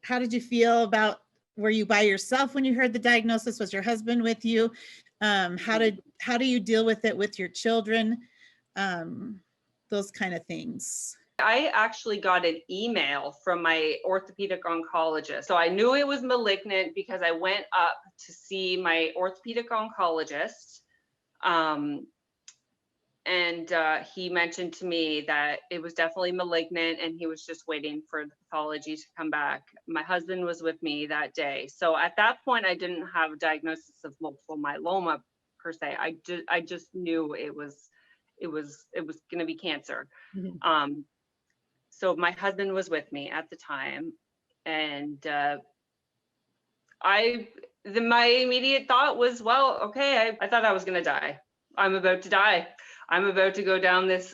how did you feel about, were you by yourself when you heard the diagnosis? Was your husband with you? How do you deal with it with your children? Those kind of things. I actually got an email from my orthopedic oncologist. So I knew it was malignant because I went up to see my orthopedic oncologist. And he mentioned to me that it was definitely malignant and he was just waiting for the pathology to come back. My husband was with me that day. So at that point, I didn't have a diagnosis of multiple myeloma per se. I just knew it was going to be cancer. Mm-hmm. So my husband was with me at the time, and my immediate thought was, well, okay, I thought I was going to die. I'm about to die. I'm about to go down this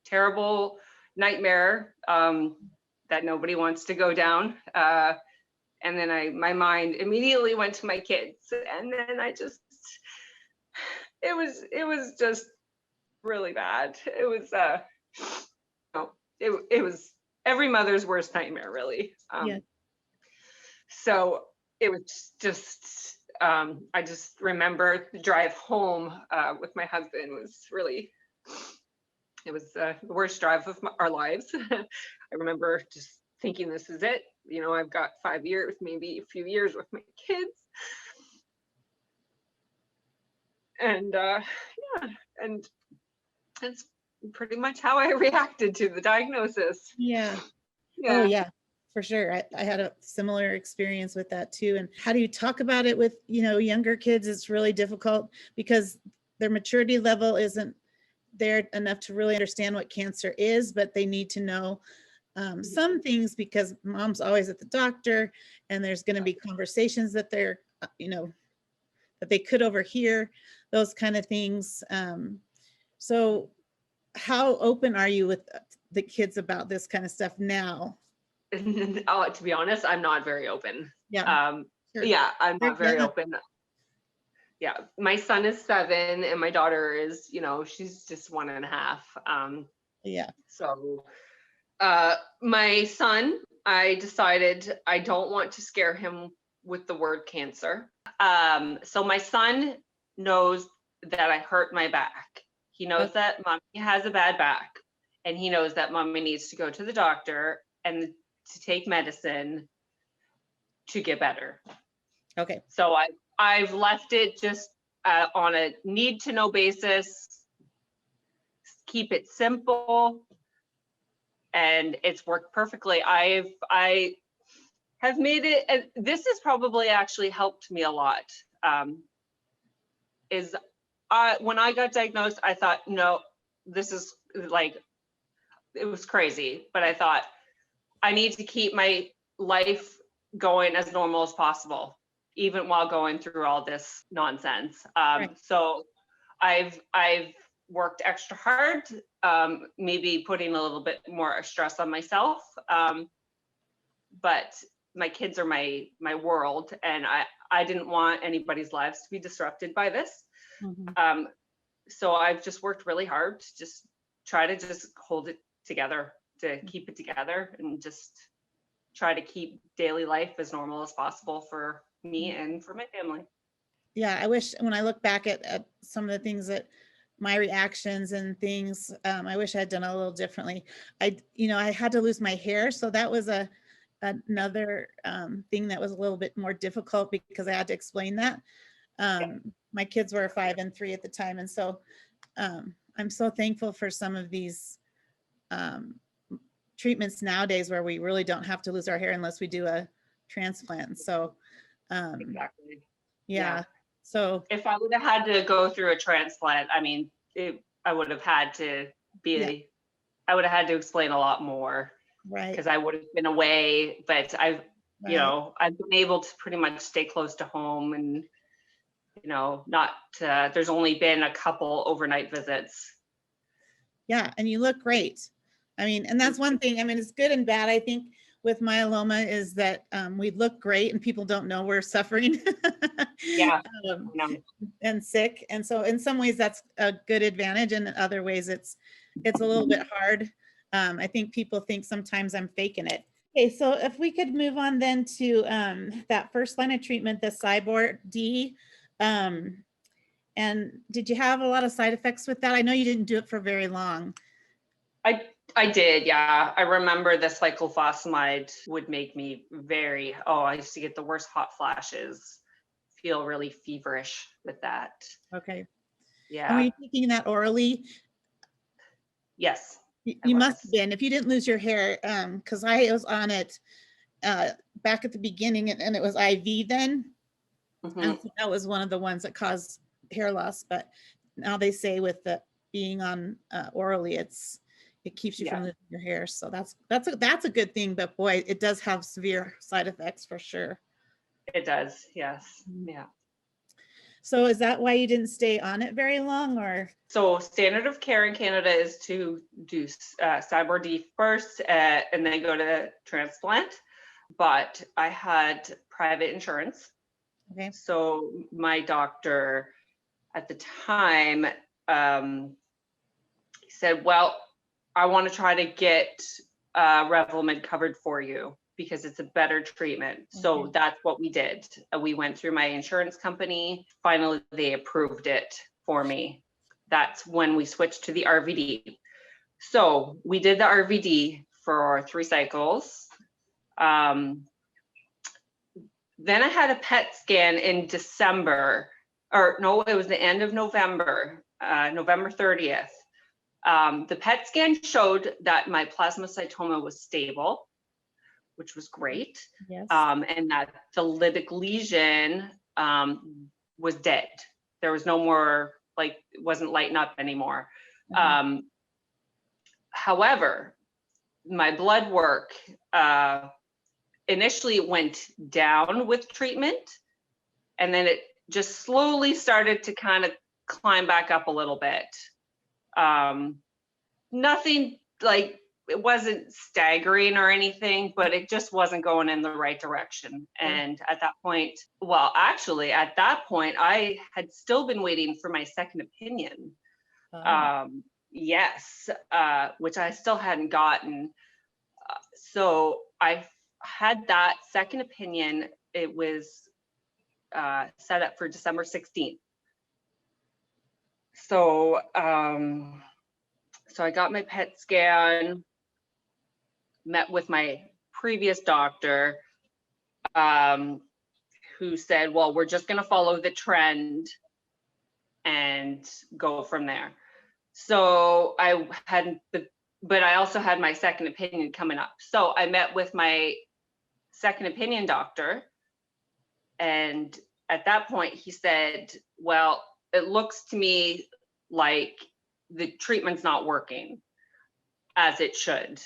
terrible nightmare that nobody wants to go down. And then my mind immediately went to my kids, and then it was just really bad. It was it was every mother's worst nightmare, really. Yeah. So it was just, I just remember the drive home with my husband it was the worst drive of our lives. I remember just thinking, this is it. You know, I've got 5 years, maybe a few years with my kids. And yeah, and it's pretty much how I reacted to the diagnosis. Yeah. Yeah. Oh yeah, for sure. I had a similar experience with that too. And how do you talk about it with, younger kids? It's really difficult because their maturity level isn't there enough to really understand what cancer is, but they need to know some things because mom's always at the doctor, and there's going to be conversations that they're, that they could overhear, those kind of things. So how open are you with the kids about this kind of stuff now? To be honest, I'm not very open. Yeah. Sure. Yeah, I'm not very open. Yeah, my son is 7 and my daughter is, she's just 1.5. Yeah. So my son, I decided I don't want to scare him with the word cancer. So my son knows that I hurt my back. He knows that mommy has a bad back, and he knows that mommy needs to go to the doctor and to take medicine to get better. Okay. So I've left it just on a need to know basis, keep it simple, and it's worked perfectly. I have made it, and this has probably actually helped me a lot. When I got diagnosed, I thought, no, this is it was crazy, but I thought I need to keep my life going as normal as possible, even while going through all this nonsense. Right. So I've worked extra hard, maybe putting a little bit more stress on myself. But my kids are my world, and I didn't want anybody's lives to be disrupted by this. Mm-hmm. So I've just worked really hard to just try to just hold it together, to keep it together, and just try to keep daily life as normal as possible for me and for my family. Yeah, I wish, when I look back at some of the things that my reactions and things, I wish I had done a little differently. I had to lose my hair, so that was another thing that was a little bit more difficult because I had to explain that. My kids were 5 and 3 at the time, and so I'm so thankful for some of these treatments nowadays where we really don't have to lose our hair unless we do a transplant. So exactly. Yeah. So if I would have had to go through a transplant, I mean, I would have had to be, I would have had to explain a lot more, right? Because I would have been away, but I've been able to pretty much stay close to home, and not there's only been a couple overnight visits. Yeah, and you look great. I mean, and that's one thing. I mean, it's good and bad, I think, with myeloma, is that we look great and people don't know we're suffering. Yeah. And sick. And so in some ways that's a good advantage, and in other ways it's a little bit hard. I think people think sometimes I'm faking it. Okay, so if we could move on then to that first line of treatment, the Cybor D. And did you have a lot of side effects with that? I know you didn't do it for very long. I did, yeah. I remember the cyclophosphamide would make me I used to get the worst hot flashes, feel really feverish with that. Okay. And Yeah. were you taking that orally? Yes. You must have been, if you didn't lose your hair, because I was on it back at the beginning, and it was IV then. And so that was one of the ones that caused hair loss. But now they say with the being on orally, it keeps you from losing your hair. So that's a good thing. But boy, it does have severe side effects for sure. It does, yes. Yeah. So is that why you didn't stay on it very long, or? So standard of care in Canada is to do Cybor D first and then go to transplant. But I had private insurance. Okay. So my doctor at the time said, well, I want to try to get Revlimid covered for you because it's a better treatment. Okay. So that's what we did. We went through my insurance company. Finally, they approved it for me. That's when we switched to the RVD. So we did the RVD for 3 cycles. Then I had a PET scan in December, or no, it was the end of November, November 30th. The PET scan showed that my plasmacytoma was stable, which was great. Yes. And that the lytic lesion was dead. There was no more, it wasn't lighting up anymore. However, my blood work, initially it went down with treatment, and then it just slowly started to kind of climb back up a little bit. Nothing it wasn't staggering or anything, but it just wasn't going in the right direction. And at that point, at that point, I had still been waiting for my second opinion. Yes, which I still hadn't gotten. So I had that second opinion. It was set up for December 16th. So, so I got my PET scan, met with my previous doctor, who said, well, we're just going to follow the trend and go from there. So but I also had my second opinion coming up. So I met with my second opinion doctor. And at that point, he said, well, it looks to me like the treatment's not working as it should.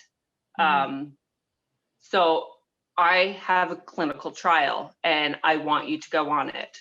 So I have a clinical trial and I want you to go on it.